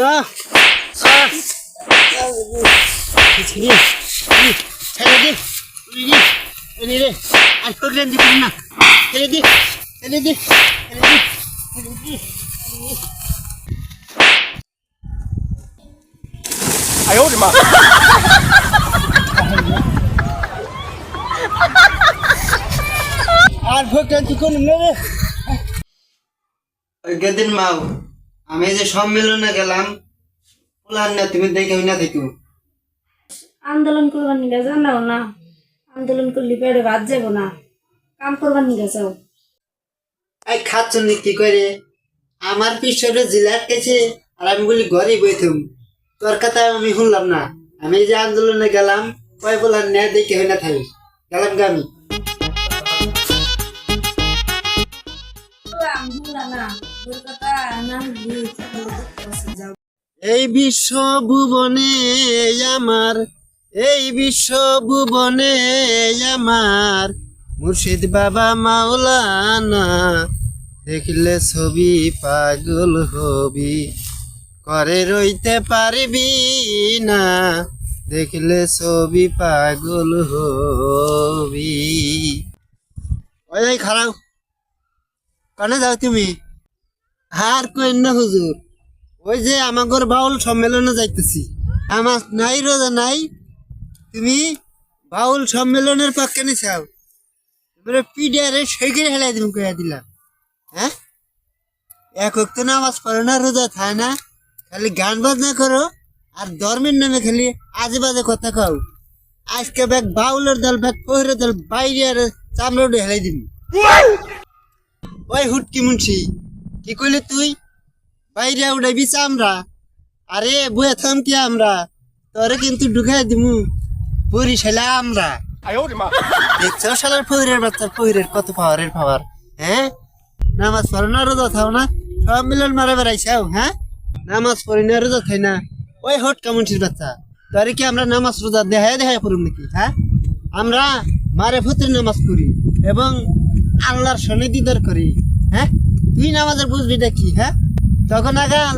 Ah, ah,哎呦我的妈！ আর ভোটটা কি কোন নেবে গেদিন মাও আমি যে সম্মেলনে গেলাম বলার না তুমি দেখে না দেখো আন্দোলন করবার নিয়ে জানাও না আন্দোলন করলে পেটে ভাত যাবো না কাম করবার নিয়ে যাও এই খাচ্ছ নি কি করে আমার পিছনে জিলাট গেছে আর আমি বলি ঘরে বইতুম তোর কথা আমি শুনলাম না আমি যে আন্দোলনে গেলাম কয় বলার না দেখে না থাকি গেলাম গামি এই বিশ্ব ভুবনে আমার মুর্শিদ বাবা মাওলানা দেখলে ছবি পাগল হবি করে রইতে পারবি না দেখলে ছবি পাগল হবি ওই খারাপ কানে যাও তুমি আর কই না হুজুর ওই যে আমাগর বাউল সম্মেলনে যাইতেছি আমার নাই রোজা নাই তুমি বাউল সম্মেলনের পক্ষে নিছাও এবারে পিডিয়ারে সেইখানে হেলাই তুমি কইয়া দিলাম হ্যাঁ একক তো নামাজ পড়ো না রোজা থাকে না খালি গান বাজনা করো আর ধর্মের নামে খালি আজে বাজে কথা কও আজকে ব্যাগ বাউলের দল ব্যাগ পহিরের দল বাইরে আর চামড়া হেলাই দিবি ওই হুটকি মুন্সি কি কইলি তুই বাইরে উড়াইবি চামড়া আরে বয়ে থাম কি আমরা তোরে কিন্তু ঢুকাই দিমু বরিশালে আমরা 哎呦我的妈！ দেখছো শালার ফহিরের বাচ্চার ফহিরের কত পাওয়ার হ্যাঁ নামাজ পড়ো না রোজা থাও না সব মিলন মারা বেড়াইছাও হ্যাঁ নামাজ পড়ি না রোজা থাই না ওই হটকা মুন্সির বাচ্চা তোরে কি আমরা নামাজ রোজা দেখায় পড়ুম নাকি হ্যাঁ আমরা মারে ফতের নামাজ পড়ি এবং আল্লাহর সনে দিদার করি হ্যাঁ তুই নামাজের বুঝবিটা কি হ্যাঁ তখন আগাল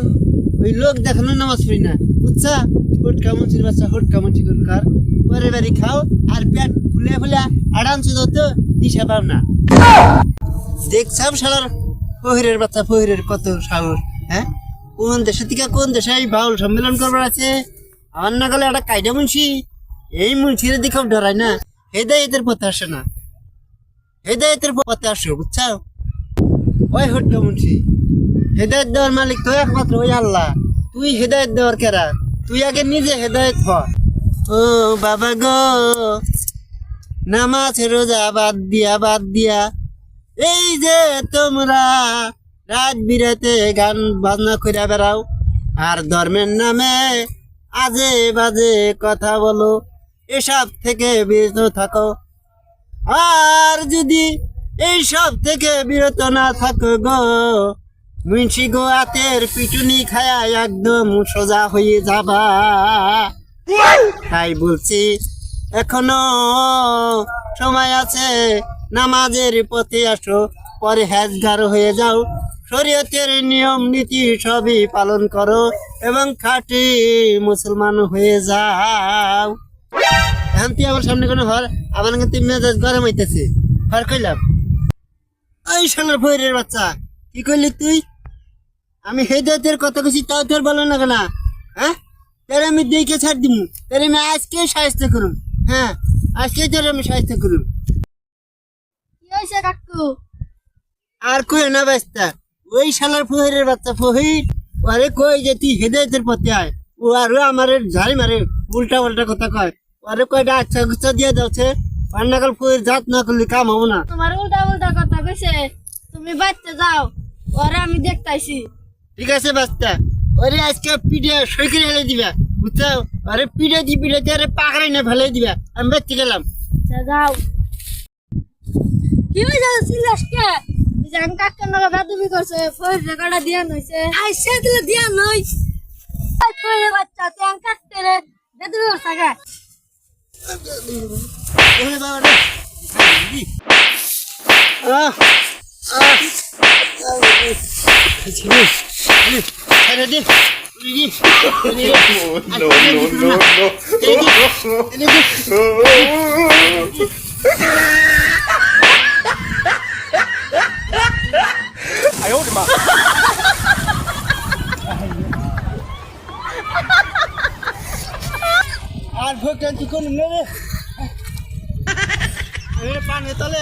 ওই লোক দেখানো নামাজ পড়ি না বুঝছা হুটকা মুন্সির বাচ্চা হুটকা মুন্সি করকার পরে বাড়ি খাও আর পেট ফুলে ফুলে আরামসে তো দিশা পাও না দেখছাম শালার ফহিরের বাচ্চা ফহিরের কত সাহস হ্যাঁ কোন দেশে থেকে কোন দেশে এই বাউল সম্মেলন করবার আছে আমার না গেলে একটা কায়দা মুন্সি এই মুন্সির দিকেও ডরায় না হেদায়েতের পথে আসে না হেদায়েতের পথে আসো বুঝছাও ওই হটকা মুন্সি হেদায়েত দেওয়ার মালিক তো একমাত্র ওই আল্লাহ তুই হেদায়েত দেওয়ার কেরা তুই আগে নিজে হেদায়েত হ ও বাবা গো নামাজ রোজা বাদ দিয়া এই যে তোমরা রাত বিরাতে গান বাজনা করে বেড়াও আর ধর্মের নামে আজে বাজে কথা বলো এসব থেকে বিরত থাকো আর যদি এইসব থেকে বিরত না থাকো গো মুন্সি গো হাতের পিটুনি খায়া একদম সোজা হয়ে যাবা তাই বলছি এখনো সময় আছে নামাজের পথে আসো পরে হেজগার হয়ে যাও শরীয়তের নিয়ম নীতি সবই পালন করো এবং খাঁটি মুসলমান হয়ে যাও এখন তুই আমার সামনে কোনো ঘর আমার কিন্তু মেজাজ গরম হইতেছে ঘর কইলাম ওই সোনার ফইরের বাচ্চা কি কইলি তুই আমি হেদায়েতের কথা কইছি তাও তোর বলো না কেন হ্যাঁ তাহলে আমি দেখে ছাড় দিমু তাহলে আমি আজকে সাহায্য করুম হ্যাঁ আজকে তোর আমি সাহায্য করুম কি হয়েছে কাকু আর কই না বাস্তা ওই শালার ফহিরের বাচ্চা ফহির আরে কই যে তুই হেদায়েতের পথে আয় ও আর আমার ঝাড়ি মারে উল্টা পাল্টা কথা কয় আরে কয়টা আচ্ছা গুচ্ছা দিয়ে যাচ্ছে পান্নাকাল ফহির জাত না করলে কাম হবো না তোমার উল্টা উল্টা কথা কইছে তুমি বাচ্চা যাও ওরে আমি দেখতাইছি ঠিক আছে বাস্তা ওরে আজকে পিঠে সই করে হেলে দিবা বুঝছো আরে পিঠে আরে পাকড়াই না ফেলে দিবা আমি বেঁচে গেলাম যাও কি হয়ে যাচ্ছে সিলাসকে জান কাকা নগা বাদুমি করছে ফের রেকর্ডা দিয়া নইছে আইছে দিলে দিয়া নই আই ফের বাচ্চা তুই কাটতে রে বাদুমি করছে গা ওরে বাবা রে ছেড়ে দে 哎呦我的妈！ আর ভোগ টানছি কোন রে পানি তলে